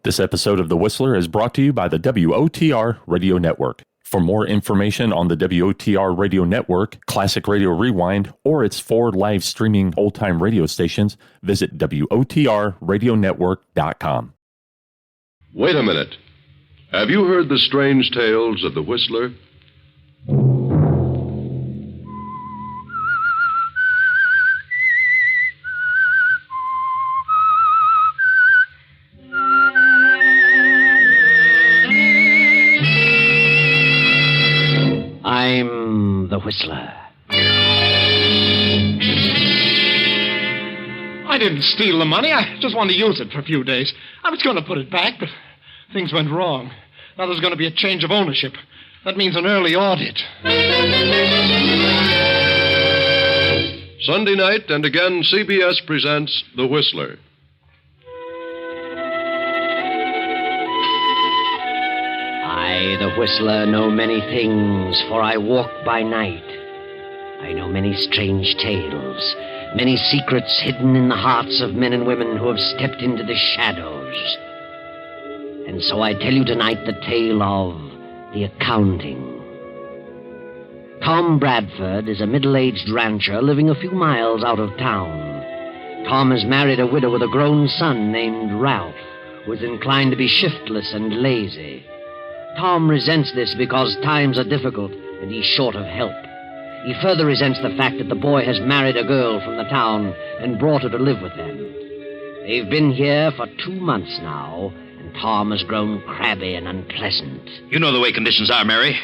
This episode of The Whistler is brought to you by the WOTR Radio Network. For more information on the WOTR Radio Network, Classic Radio Rewind, or its 4 live streaming old-time radio stations, visit WOTRradionetwork.com. Wait a minute. Have you heard the strange tales of the Whistler? I'm the Whistler. I didn't steal the money. I just wanted to use it for a few days. I was going to put it back, but things went wrong. Now there's going to be a change of ownership. That means an early audit. Sunday night, and again, CBS presents The Whistler. I, the Whistler, know many things, for I walk by night. I know many strange tales, many secrets hidden in the hearts of men and women who have stepped into the shadows. And so I tell you tonight the tale of the accounting. Tom Bradford is a middle-aged rancher living a few miles out of town. Tom has married a widow with a grown son named Ralph, who is inclined to be shiftless and lazy. Tom resents this because times are difficult and he's short of help. He further resents the fact that the boy has married a girl from the town and brought her to live with them. They've been here for 2 months now, and Tom has grown crabby and unpleasant. You know the way conditions are, Mary.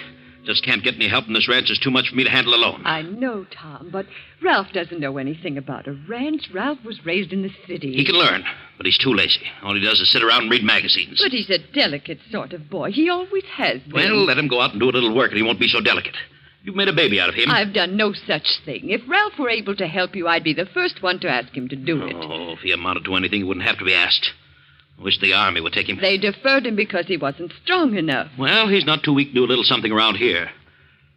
Just can't get any help, and this ranch is too much for me to handle alone. I know, Tom, but Ralph doesn't know anything about a ranch. Ralph was raised in the city. He can learn, but he's too lazy. All he does is sit around and read magazines. But he's a delicate sort of boy. He always has been. Well, let him go out and do a little work, and he won't be so delicate. You've made a baby out of him. I've done no such thing. If Ralph were able to help you, I'd be the first one to ask him to do it. Oh, if he amounted to anything, he wouldn't have to be asked. I wish the Army would take him. They deferred him because he wasn't strong enough. Well, he's not too weak to do a little something around here.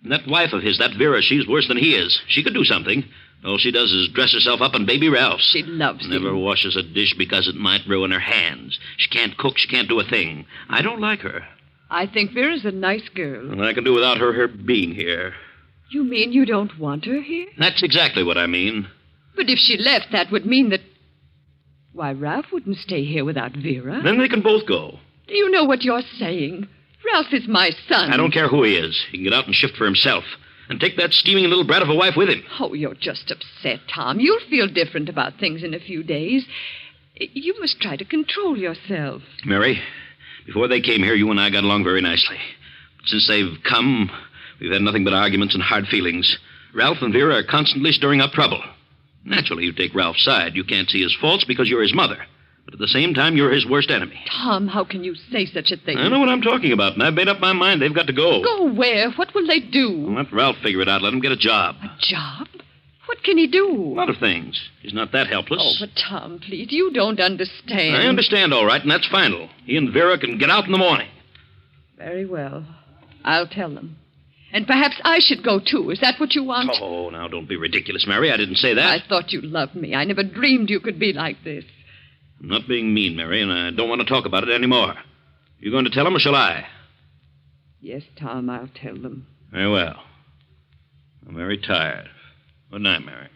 And that wife of his, that Vera, she's worse than he is. She could do something. All she does is dress herself up in baby Ralph's. She loves him. Never washes a dish because it might ruin her hands. She can't cook. She can't do a thing. I don't like her. I think Vera's a nice girl. And I can do without her being here. You mean you don't want her here? That's exactly what I mean. But if she left, that would mean that... Why, Ralph wouldn't stay here without Vera. Then they can both go. Do you know what you're saying? Ralph is my son. I don't care who he is. He can get out and shift for himself. And take that scheming little brat of a wife with him. Oh, you're just upset, Tom. You'll feel different about things in a few days. You must try to control yourself. Mary, before they came here, you and I got along very nicely. But since they've come, we've had nothing but arguments and hard feelings. Ralph and Vera are constantly stirring up trouble. Naturally, you take Ralph's side. You can't see his faults because you're his mother. But at the same time, you're his worst enemy. Tom, how can you say such a thing? I know what I'm talking about, and I've made up my mind they've got to go. Go where? What will they do? Well, let Ralph figure it out. Let him get a job. A job? What can he do? A lot of things. He's not that helpless. Oh, but Tom, please, you don't understand. I understand, all right, and that's final. He and Vera can get out in the morning. Very well. I'll tell them. And perhaps I should go, too. Is that what you want? Oh, now, don't be ridiculous, Mary. I didn't say that. I thought you loved me. I never dreamed you could be like this. I'm not being mean, Mary, and I don't want to talk about it anymore. You going to tell them, or shall I? Yes, Tom, I'll tell them. Very well. I'm very tired. Good night, Mary.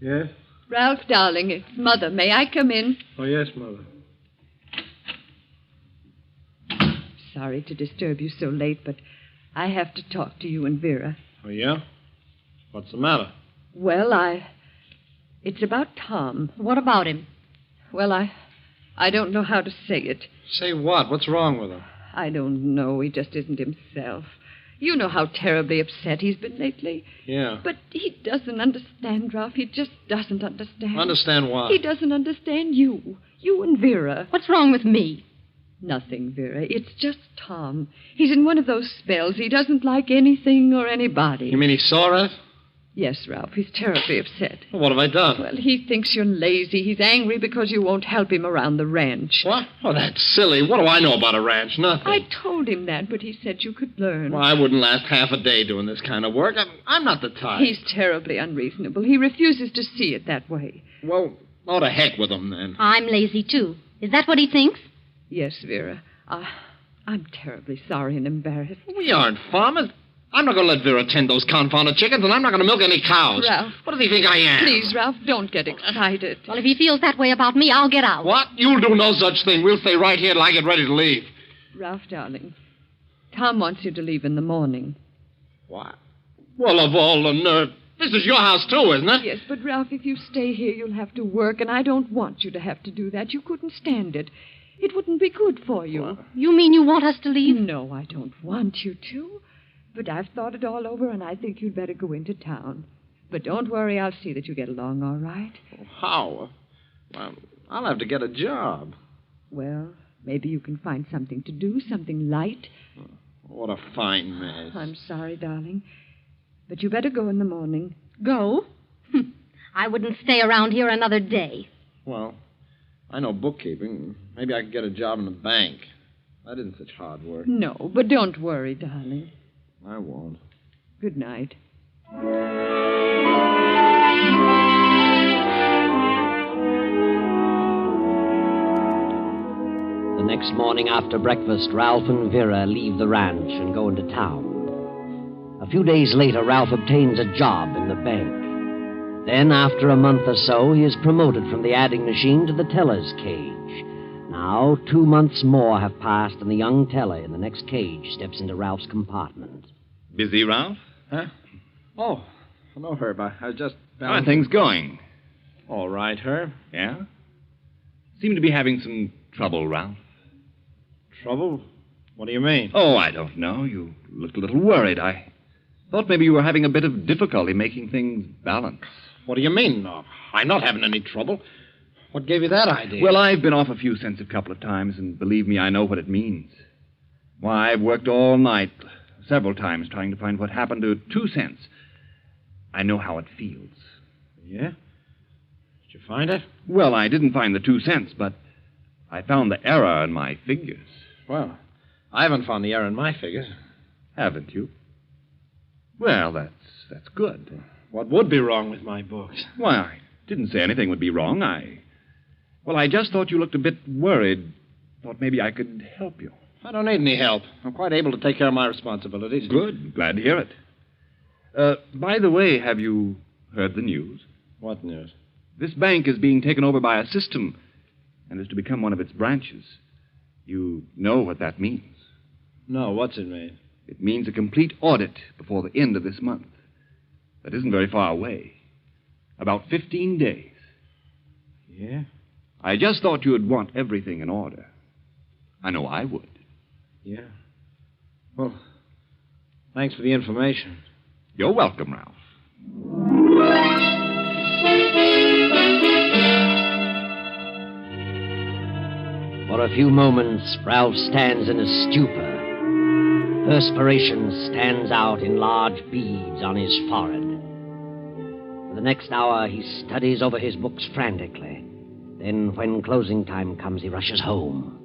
Yes? Ralph, darling, it's Mother. May I come in? Oh, yes, Mother. Sorry to disturb you so late, but I have to talk to you and Vera. Oh, yeah? What's the matter? Well, It's about Tom. What about him? Well, I don't know how to say it. Say what? What's wrong with him? I don't know. He just isn't himself. You know how terribly upset he's been lately. Yeah. But he doesn't understand, Ralph. He just doesn't understand. Understand what? He doesn't understand you. You and Vera. What's wrong with me? Nothing, Vera. It's just Tom. He's in one of those spells. He doesn't like anything or anybody. You mean he saw us? Yes, Ralph, he's terribly upset. What have I done? Well, he thinks you're lazy. He's angry because you won't help him around the ranch. What? Oh, that's silly. What do I know about a ranch? Nothing. I told him that, but he said you could learn. Well, I wouldn't last half a day doing this kind of work. I'm not the type. He's terribly unreasonable. He refuses to see it that way. Well, oh, to heck with him, then. I'm lazy, too. Is that what he thinks? Yes, Vera. I'm terribly sorry and embarrassed. We aren't farmers. I'm not going to let Vera tend those confounded chickens, and I'm not going to milk any cows. Ralph. What does he think I am? Please, Ralph, don't get excited. Well, if he feels that way about me, I'll get out. What? You'll do no such thing. We'll stay right here till I get ready to leave. Ralph, darling, Tom wants you to leave in the morning. What? Well, of all the nerve. This is your house, too, isn't it? Yes, but Ralph, if you stay here, you'll have to work, and I don't want you to have to do that. You couldn't stand it. It wouldn't be good for you. Well, you mean you want us to leave? No, I don't want you to. But I've thought it all over, and I think you'd better go into town. But don't worry, I'll see that you get along all right. How? Well, I'll have to get a job. Well, maybe you can find something to do, something light. What a fine mess. I'm sorry, darling. But you better go in the morning. Go? I wouldn't stay around here another day. Well, I know bookkeeping. Maybe I could get a job in the bank. That isn't such hard work. No, but don't worry, darling. I won't. Good night. The next morning after breakfast, Ralph and Vera leave the ranch and go into town. A few days later, Ralph obtains a job in the bank. Then, after a month or so, he is promoted from the adding machine to the teller's cage. Now, 2 months more have passed, and the young teller in the next cage steps into Ralph's compartment. Busy, Ralph? Huh? Oh, no, Herb. I was just... How are things going? All right, Herb. Yeah? Seem to be having some trouble, Ralph. Trouble? What do you mean? Oh, I don't know. You looked a little worried. I thought maybe you were having a bit of difficulty making things balance. What do you mean? No, I'm not having any trouble. What gave you that idea? Well, I've been off a few cents a couple of times, and believe me, I know what it means. Why, I've worked all night, several times, trying to find what happened to 2 cents. I know how it feels. Yeah? Did you find it? Well, I didn't find the 2 cents, but I found the error in my figures. Well, I haven't found the error in my figures. Haven't you? Well, that's good. What would be wrong with my books? Why, I didn't say anything would be wrong. I just thought you looked a bit worried. Thought maybe I could help you. I don't need any help. I'm quite able to take care of my responsibilities. Good. Glad to hear it. By the way, have you heard the news? What news? This bank is being taken over by a system and is to become one of its branches. You know what that means. No, what's it mean? It means a complete audit before the end of this month. That isn't very far away. About 15 days. Yeah? I just thought you would want everything in order. I know I would. Yeah. Well, thanks for the information. You're welcome, Ralph. For a few moments, Ralph stands in a stupor. Perspiration stands out in large beads on his forehead. For the next hour, he studies over his books frantically. Then, when closing time comes, he rushes home.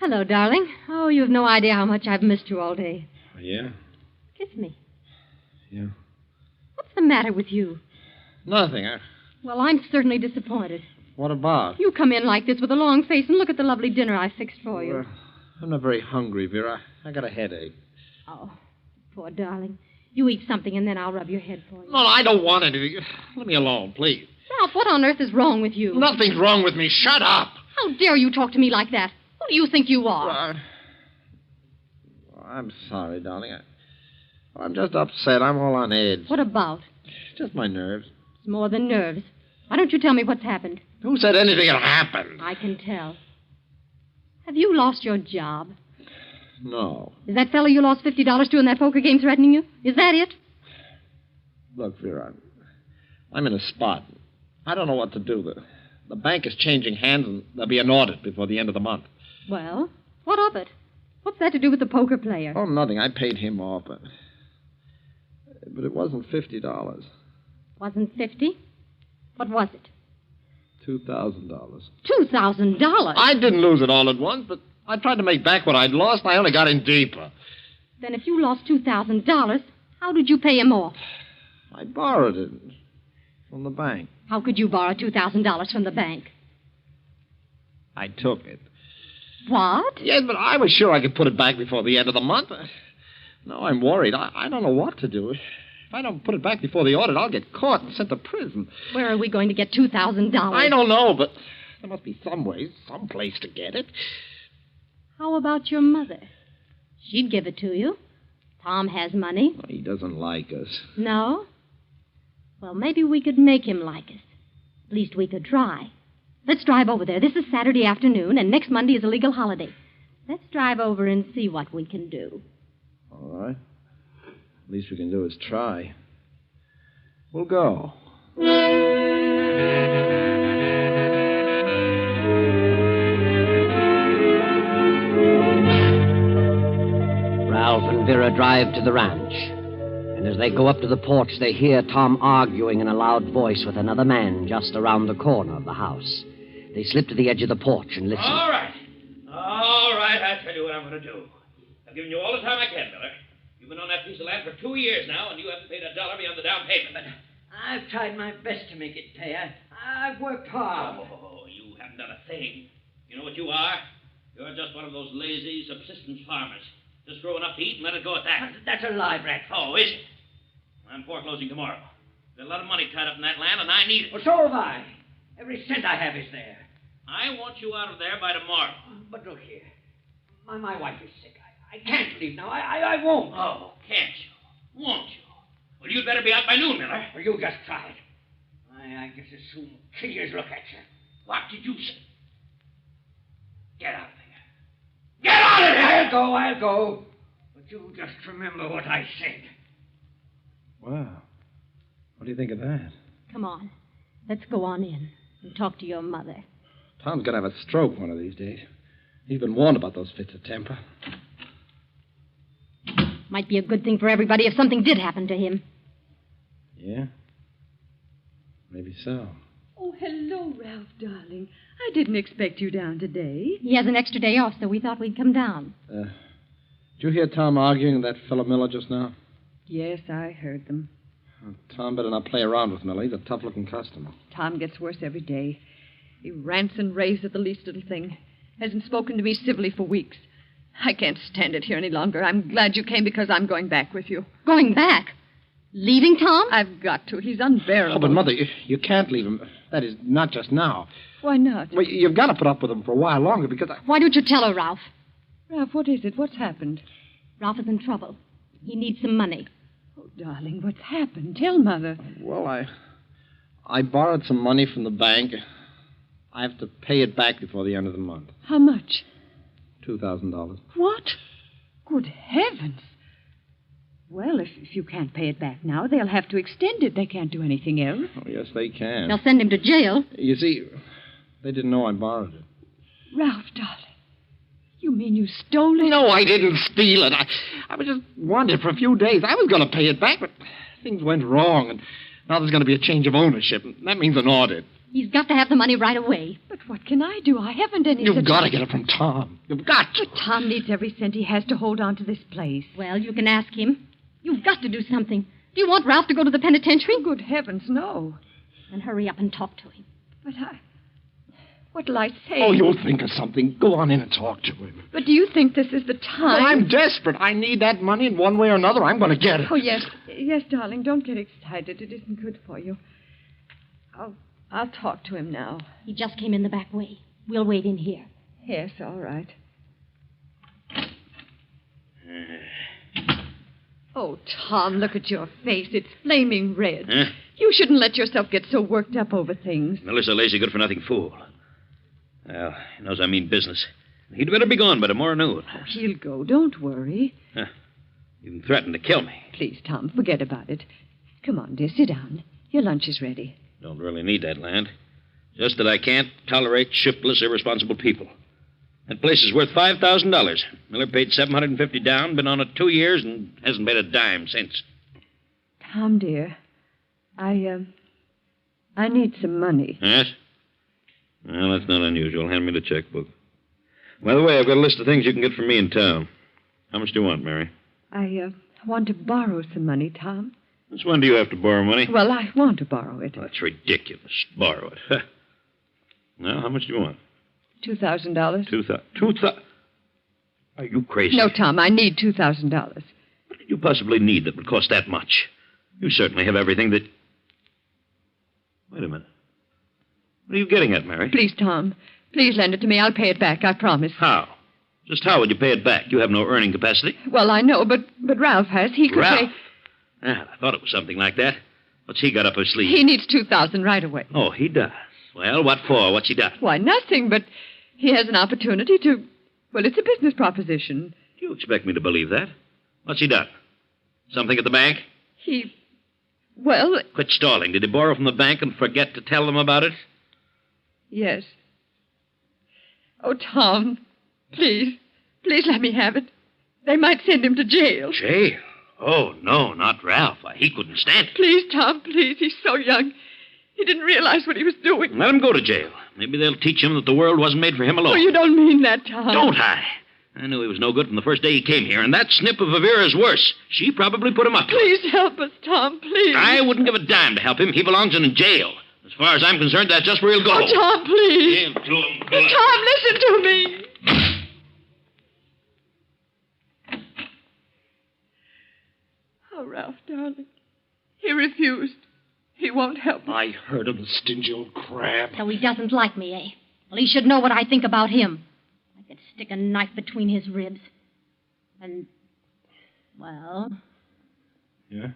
Hello, darling. Oh, you have no idea how much I've missed you all day. Yeah? Kiss me. Yeah. What's the matter with you? Nothing. Well, I'm certainly disappointed. What about? You come in like this with a long face and look at the lovely dinner I fixed for you. I'm not very hungry, Vera. I got a headache. Oh, poor darling. You eat something and then I'll rub your head for you. No, I don't want anything. Let me alone, please. Ralph, what on earth is wrong with you? Nothing's wrong with me. Shut up. How dare you talk to me like that? Who do you think you are? I'm sorry, darling. I'm just upset. I'm all on edge. What about? Just my nerves. It's more than nerves. Why don't you tell me what's happened? Who said anything had happened? I can tell. Have you lost your job? No. Is that fellow you lost $50 to in that poker game threatening you? Is that it? Look, Vera, I'm in a spot. I don't know what to do. The bank is changing hands, and there'll be an audit before the end of the month. Well, what of it? What's that to do with the poker player? Oh, nothing. I paid him off, but it wasn't $50. Wasn't 50? What was it? $2,000. $2,000? I didn't lose it all at once, but I tried to make back what I'd lost. I only got in deeper. Then if you lost $2,000, how did you pay him off? I borrowed it from the bank. How could you borrow $2,000 from the bank? I took it. What? Yes, but I was sure I could put it back before the end of the month. Now I'm worried. I don't know what to do. If I don't put it back before the audit, I'll get caught and sent to prison. Where are we going to get $2,000? I don't know, but there must be some way, some place to get it. How about your mother? She'd give it to you. Tom has money. He doesn't like us. No? Well, maybe we could make him like us. At least we could try. Let's drive over there. This is Saturday afternoon, and next Monday is a legal holiday. Let's drive over and see what we can do. All right. Least we can do is try. We'll go. Ralph and Vera drive to the ranch. And as they go up to the porch, they hear Tom arguing in a loud voice with another man just around the corner of the house. They slip to the edge of the porch and listen. All right. I'll tell you what I'm going to do. I've given you all the time I can, Miller. You've been on that piece of land for 2 years now, and you haven't paid $1 beyond the down payment. But I've tried my best to make it pay. I've worked hard. Oh, you haven't done a thing. You know what you are? You're just one of those lazy subsistence farmers. Just grow enough to eat and let it go at that. That's a lie, Bradford. Oh, is it? I'm foreclosing tomorrow. There's a lot of money tied up in that land, and I need it. Well, so have I. Every cent I have is there. I want you out of there by tomorrow. But look here. My wife is sick. I can't leave now. I won't. Oh, can't you? Won't you? Well, you'd better be out by noon, Miller. Well, you just try it. I guess as soon kill you as look at you. What did you say? Get out of there. Get out of there! I'll go. But you just remember what I said. Wow. What do you think of that? Come on. Let's go on in and talk to your mother. Tom's going to have a stroke one of these days. He's been warned about those fits of temper. Might be a good thing for everybody if something did happen to him. Yeah? Maybe so. Oh, hello, Ralph, darling. I didn't expect you down today. He has an extra day off, so we thought we'd come down. Did you hear Tom arguing with that fellow Miller just now? Yes, I heard them. Tom better not play around with Miller. He's a tough-looking customer. Tom gets worse every day. He rants and raves at the least little thing. Hasn't spoken to me civilly for weeks. I can't stand it here any longer. I'm glad you came because I'm going back with you. Going back? Leaving Tom? I've got to. He's unbearable. Oh, but, Mother, you can't leave him. That is, not just now. Why not? Well, you've got to put up with him for a while longer because Why don't you tell her, Ralph? Ralph, what is it? What's happened? Ralph is in trouble. He needs some money. Oh, darling, what's happened? Tell Mother. Well, I borrowed some money from the bank. I have to pay it back before the end of the month. How much? $2,000. What? Good heavens. Well, if you can't pay it back now, they'll have to extend it. They can't do anything else. Oh, yes, they can. They'll send him to jail. You see, they didn't know I borrowed it. Ralph, darling. You mean you stole it? No, I didn't steal it. I was just wanted it for a few days. I was going to pay it back, but things went wrong, and now there's going to be a change of ownership, and that means an audit. He's got to have the money right away. But what can I do? I haven't any You've such... got to get it from Tom. You've got to. But Tom needs every cent he has to hold on to this place. Well, you can ask him. You've got to do something. Do you want Ralph to go to the penitentiary? Good heavens, no. Then hurry up and talk to him. But what'll I say? Oh, you'll think of something. Go on in and talk to him. But do you think this is the time? Well, I'm desperate. I need that money in one way or another. I'm going to get it. Oh, yes. Yes, darling, don't get excited. It isn't good for you. I'll talk to him now. He just came in the back way. We'll wait in here. Yes, all right. Oh, Tom, look at your face. It's flaming red. Huh? You shouldn't let yourself get so worked up over things. Miller's a lazy, good-for-nothing fool. Well, he knows I mean business. He'd better be gone by tomorrow noon. Oh, he'll go. Don't worry. Huh. Even threatened to kill me. Please, Tom, forget about it. Come on, dear, sit down. Your lunch is ready. Don't really need that land. Just that I can't tolerate shiftless, irresponsible people. That place is worth $5,000. Miller paid $750 down, been on it 2 years, and hasn't paid a dime since. Tom, dear, I need some money. Yes? Well, that's not unusual. Hand me the checkbook. By the way, I've got a list of things you can get from me in town. How much do you want, Mary? I want to borrow some money, Tom. Since when do you have to borrow money? Well, I want to borrow it. That's ridiculous. Borrow it. Huh. Now, how much do you want? $2,000. $2,000? Are you crazy? No, Tom, I need $2,000. What could you possibly need that would cost that much? You certainly have everything that... Wait a minute. What are you getting at, Mary? Please, Tom. Please lend it to me. I'll pay it back, I promise. How? Just how would you pay it back? You have no earning capacity. Well, I know, but Ralph has. He could Ralph? pay... Ah, I thought it was something like that. What's he got up his sleeve? He needs $2,000 right away. Oh, he does. Well, what for? What's he done? Why, nothing, but he has an opportunity to... Well, it's a business proposition. Do you expect me to believe that? What's he done? Something at the bank? Well... Quit stalling. Did he borrow from the bank and forget to tell them about it? Yes. Oh, Tom, please let me have it. They might send him to jail. Jail? Oh, no, not Ralph. Why, he couldn't stand it. Please, Tom, please. He's so young. He didn't realize what he was doing. Let him go to jail. Maybe they'll teach him that the world wasn't made for him alone. Oh, you don't mean that, Tom. Don't I? I knew he was no good from the first day he came here, and that snip of Avera's worse. She probably put him up. Please help us, Tom, please. I wouldn't give a dime to help him. He belongs in jail. As far as I'm concerned, that's just where he'll go. Oh, Tom, please. Give to him. Tom, listen to me. Oh, Ralph, darling. He refused. He won't help me. I heard him, the stingy old crab. So he doesn't like me, eh? Well, he should know what I think about him. I could stick a knife between his ribs. And, well, Yeah?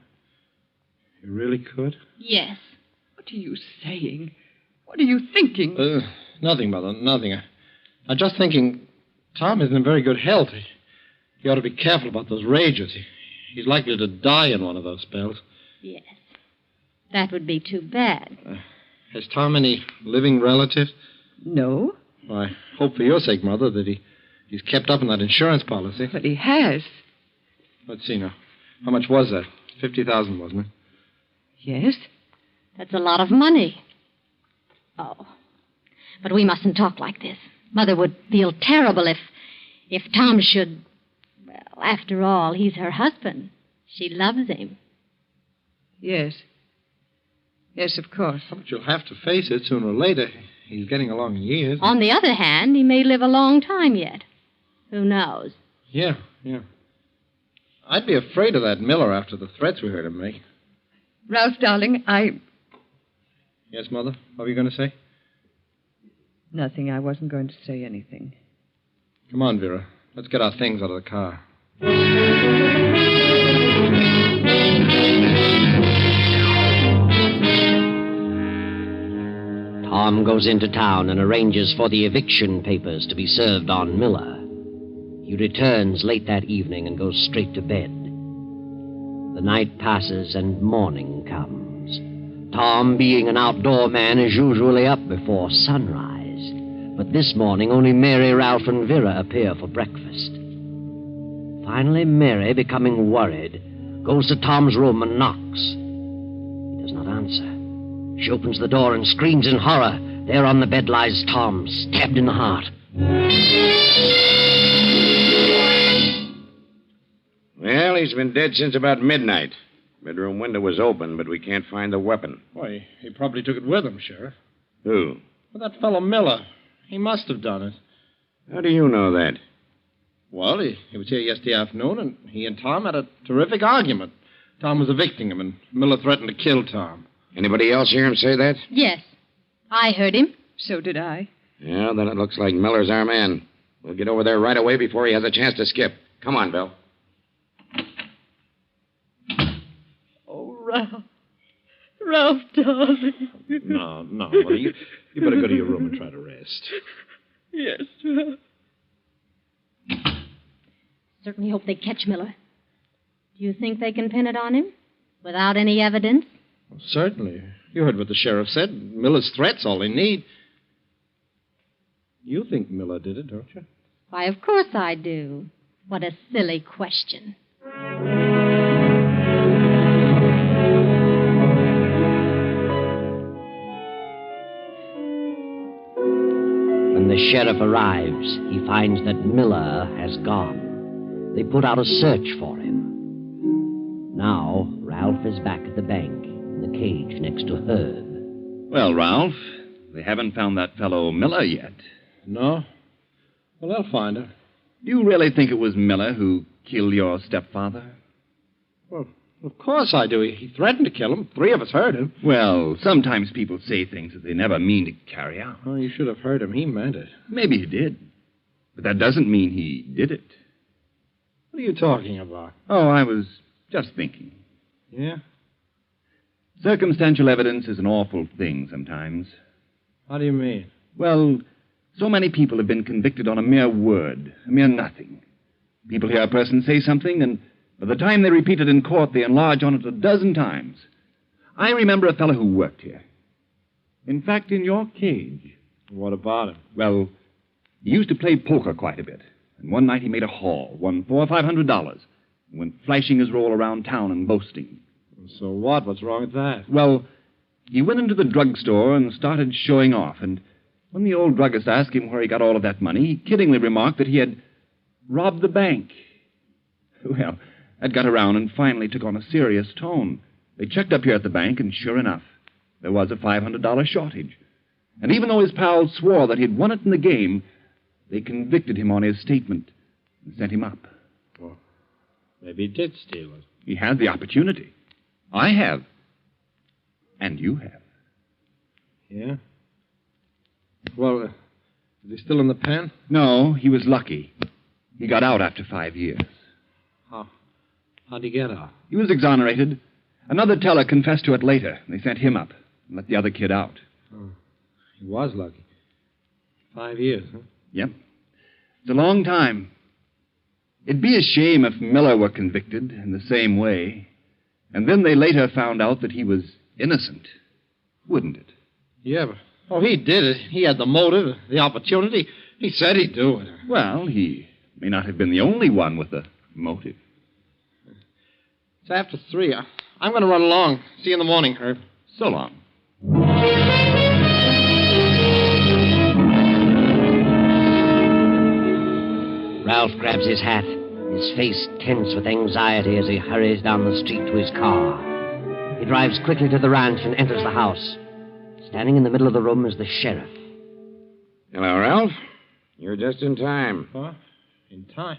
You really could? yes. What are you saying? What are you thinking? Nothing, Mother, nothing. I'm just thinking Tom isn't in very good health. He ought to be careful about those rages. He's likely to die in one of those spells. Yes. That would be too bad. Has Tom any living relatives? No, Well, I hope for your sake, Mother, that he's kept up on that insurance policy. but he has. Let's see now. How much was that? 50,000, wasn't it? Yes? That's a lot of money. Oh. But we mustn't talk like this. Mother would feel terrible if Tom should... Well, after all, he's her husband. She loves him. Yes. Yes, of course. But you'll have to face it sooner or later. He's getting along in years. On the other hand, he may live a long time yet. Who knows? Yeah. I'd be afraid of that Miller after the threats we heard him make. Ralph, darling, Yes, Mother? What were you going to say? Nothing. I wasn't going to say anything. Come on, Vera. Let's get our things out of the car. Tom goes into town and arranges for the eviction papers to be served on Miller. He returns late that evening and goes straight to bed. The night passes and morning comes. Tom, being an outdoor man, is usually up before sunrise. But this morning only Mary, Ralph, and Vera appear for breakfast. Finally, Mary, becoming worried, goes to Tom's room and knocks. He does not answer. She opens the door and screams in horror. There on the bed lies Tom, stabbed in the heart. Well, he's been dead since about midnight. Bedroom window was open, but we can't find the weapon. Why, he probably took it with him, Sheriff. Who? Well, that fellow Miller. He must have done it. How do you know that? Well, he was here yesterday afternoon, and he and Tom had a terrific argument. Tom was evicting him, and Miller threatened to kill Tom. Anybody else hear him say that? Yes. I heard him. So did I. Yeah, then it looks like Miller's our man. We'll get over there right away before he has a chance to skip. Come on, Bill. Oh, Ralph. Ralph, darling. No, Mother. You better go to your room and try to rest. Yes, Ralph. Certainly hope they catch Miller. Do you think they can pin it on him? Without any evidence? Well, certainly. You heard what the sheriff said. Miller's threat's all they need. You think Miller did it, don't you? Why, of course I do. What a silly question. sheriff arrives, he finds that Miller has gone. They put out a search for him. Now, Ralph is back at the bank, in the cage next to Herb. Well, Ralph, they haven't found that fellow Miller yet. No? Well, they'll find him. Do you really think it was Miller who killed your stepfather? Well, of course I do. He threatened to kill him. 3 of us heard him. Well, sometimes people say things that they never mean to carry out. Oh, you should have heard him. He meant it. Maybe he did. But that doesn't mean he did it. What are you talking about? Oh, I was just thinking. Yeah? Circumstantial evidence is an awful thing sometimes. How do you mean? Well, so many people have been convicted on a mere word, a mere nothing. People hear a person say something, and by the time they repeat it in court, they enlarge on it a dozen times. I remember a fellow who worked here. In fact, in your cage. What about him? Well, he used to play poker quite a bit. And one night he made a haul, won $400 or $500, and went flashing his roll around town and boasting. So what? What's wrong with that? Well, he went into the drugstore and started showing off, and when the old druggist asked him where he got all of that money, he kiddingly remarked that he had robbed the bank. Well, that got around and finally took on a serious tone. They checked up here at the bank, and sure enough, there was a $500 shortage. And even though his pals swore that he'd won it in the game, they convicted him on his statement and sent him up. Well, maybe he did steal it. He had the opportunity. I have. And you have. Yeah? Well, is he still in the pen? No, he was lucky. He got out after 5 years. How'd he get out? He was exonerated. Another teller confessed to it later. They sent him up and let the other kid out. Oh, he was lucky. 5 years, huh? Yep. It's a long time. It'd be a shame if Miller were convicted in the same way, and then they later found out that he was innocent. Wouldn't it? Yeah, but he did it. He had the motive, the opportunity. He said he'd do it. Well, he may not have been the only one with a motive. It's after 3. I'm going to run along. See you in the morning, Herb. So long. Ralph grabs his hat, his face tense with anxiety as he hurries down the street to his car. He drives quickly to the ranch and enters the house. Standing in the middle of the room is the sheriff. Hello, Ralph. You're just in time. Huh? In time?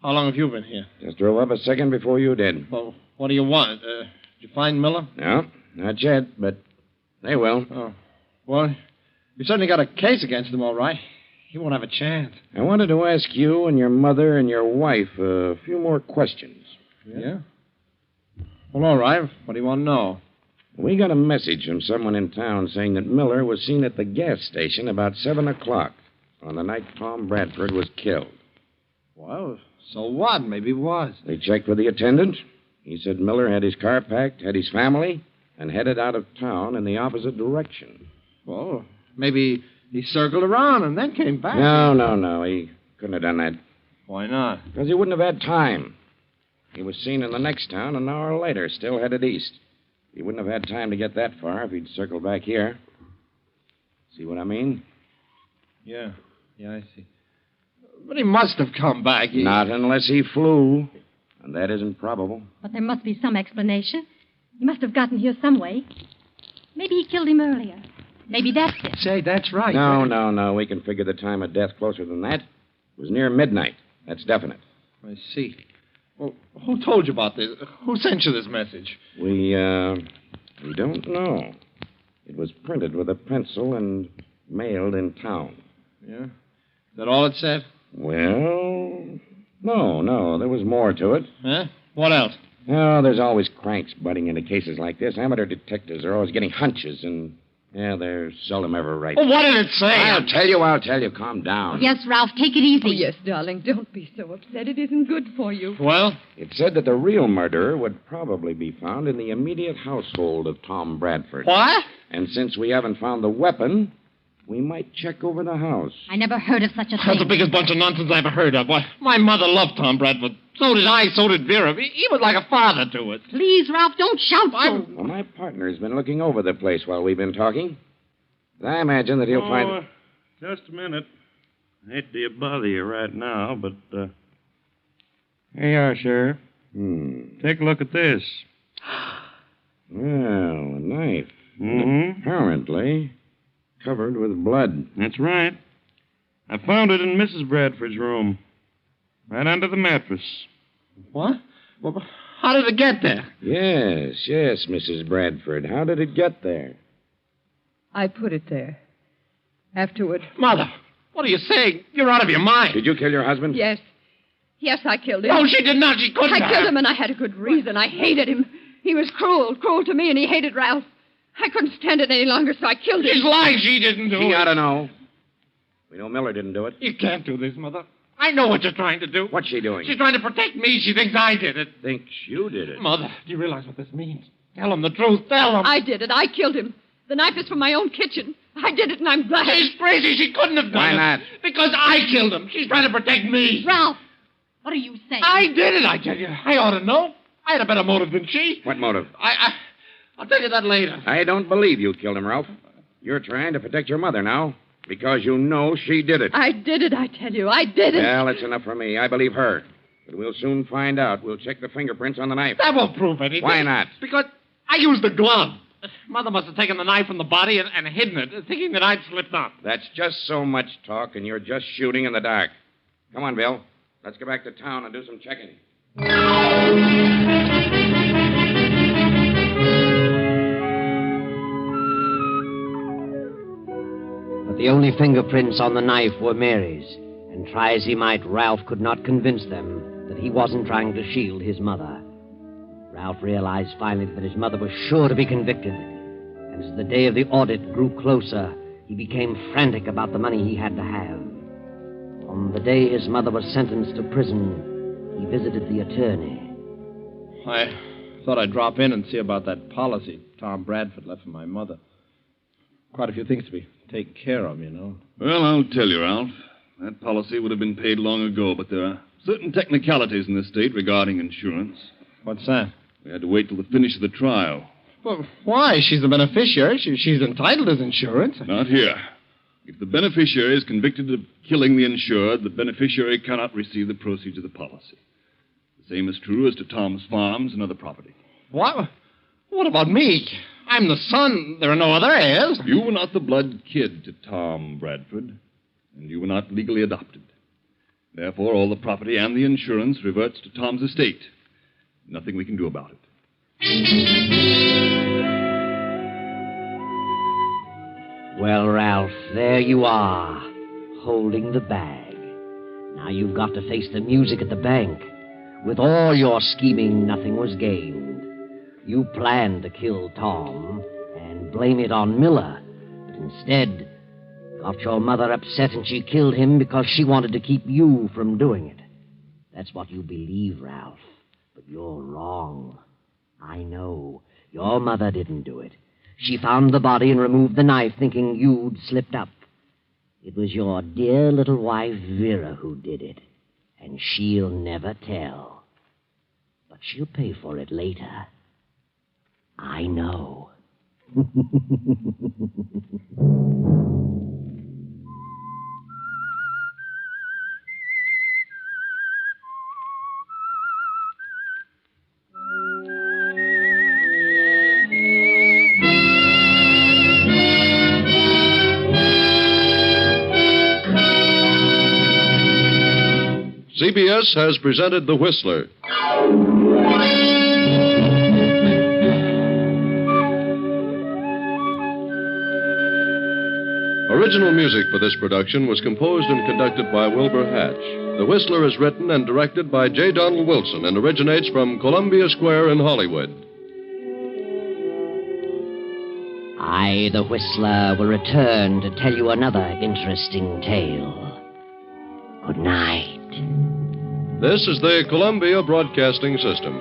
How long have you been here? Just drove up a second before you did. Well, what do you want? Did you find Miller? No, not yet, but they will. Oh. Well, you certainly got a case against him, all right. He won't have a chance. I wanted to ask you and your mother and your wife a few more questions. Yeah? Well, all right. What do you want to know? We got a message from someone in town saying that Miller was seen at the gas station about 7 o'clock on the night Tom Bradford was killed. Well, so what? Maybe he was. They checked with the attendant. He said Miller had his car packed, had his family, and headed out of town in the opposite direction. Well, maybe he circled around and then came back. No. He couldn't have done that. Why not? Because he wouldn't have had time. He was seen in the next town an hour later, still headed east. He wouldn't have had time to get that far if he'd circled back here. See what I mean? Yeah, I see. But he must have come back. Not unless he flew. And that isn't probable. But there must be some explanation. He must have gotten here some way. Maybe he killed him earlier. Maybe that's it. Say, that's right. No. We can figure the time of death closer than that. It was near midnight. That's definite. I see. Well, who told you about this? Who sent you this message? We don't know. It was printed with a pencil and mailed in town. Yeah? Is that all it said? Well, no. There was more to it. Huh? What else? Oh, there's always cranks butting into cases like this. Amateur detectives are always getting hunches, and, they're seldom ever right. Well, what did it say? I'll tell you. Calm down. Yes, Ralph, take it easy. Oh, yes, darling. Don't be so upset. It isn't good for you. Well? It said that the real murderer would probably be found in the immediate household of Tom Bradford. What? And since we haven't found the weapon, we might check over the house. I never heard of such a thing. That's the biggest bunch of nonsense I ever heard of. Why, my mother loved Tom Bradford. So did I, so did Vera. He was like a father to us. Please, Ralph, don't shout so. Well, my partner's been looking over the place while we've been talking. I imagine that he'll find... Just a minute. Hate to bother you right now, but, Here you are, Sheriff. Take a look at this. Well, a knife. Mm-hmm. Apparently covered with blood. That's right. I found it in Mrs. Bradford's room. Right under the mattress. What? Well, how did it get there? Yes, Mrs. Bradford. How did it get there? I put it there. Afterward. Mother, what are you saying? You're out of your mind. Did you kill your husband? Yes. Yes, I killed him. No, she did not. She couldn't I have. killed him, and I had a good reason. I hated him. He was cruel to me, and he hated Ralph. I couldn't stand it any longer, so I killed him. She's lying. She didn't do it. She ought to know. We know Miller didn't do it. You can't do this, Mother. I know what you're trying to do. What's she doing? She's trying to protect me. She thinks I did it. Thinks you did it. Mother, do you realize what this means? Tell him the truth. Tell him. I did it. I killed him. The knife is from my own kitchen. I did it, and I'm glad. She's crazy. She couldn't have done Why it. not? Because I killed him. She's trying to protect me. Ralph, what are you saying? I did it, I tell you. I ought to know. I had a better motive than she. What motive? I'll tell you that later. I don't believe you killed him, Ralph. You're trying to protect your mother now because you know she did it. I did it, I tell you. I did it. Well, that's enough for me. I believe her. But we'll soon find out. We'll check the fingerprints on the knife. That won't prove anything. Why not? Because I used the glove. Mother must have taken the knife from the body and hidden it, thinking that I'd slipped up. That's just so much talk, and you're just shooting in the dark. Come on, Bill. Let's go back to town and do some checking. But the only fingerprints on the knife were Mary's, and try as he might, Ralph could not convince them that he wasn't trying to shield his mother. Ralph realized finally that his mother was sure to be convicted, and as the day of the audit grew closer, he became frantic about the money he had to have. On the day his mother was sentenced to prison, he visited the attorney. I thought I'd drop in and see about that policy Tom Bradford left for my mother. Quite a few things to be taken care of, you know. Well, I'll tell you, Ralph. That policy would have been paid long ago, but there are certain technicalities in the state regarding insurance. What's that? We had to wait till the finish of the trial. Well, why? She's the beneficiary. She's entitled to insurance. Not here. If the beneficiary is convicted of killing the insured, the beneficiary cannot receive the proceeds of the policy. The same is true as to Tom's farms and other property. What? What about me? I'm the son. There are no other heirs. You were not the blood kid to Tom Bradford, and you were not legally adopted. Therefore, all the property and the insurance reverts to Tom's estate. Nothing we can do about it. Well, Ralph, there you are, holding the bag. Now you've got to face the music at the bank. With all your scheming, nothing was gained. You planned to kill Tom and blame it on Miller, but instead got your mother upset and she killed him because she wanted to keep you from doing it. That's what you believe, Ralph, but you're wrong. I know. Your mother didn't do it. She found the body and removed the knife, thinking you'd slipped up. It was your dear little wife, Vera, who did it, and she'll never tell. But she'll pay for it later. I know. CBS has presented The Whistler. Original music for this production was composed and conducted by Wilbur Hatch. The Whistler is written and directed by J. Donald Wilson and originates from Columbia Square in Hollywood. I, the Whistler, will return to tell you another interesting tale. Good night. This is the Columbia Broadcasting System.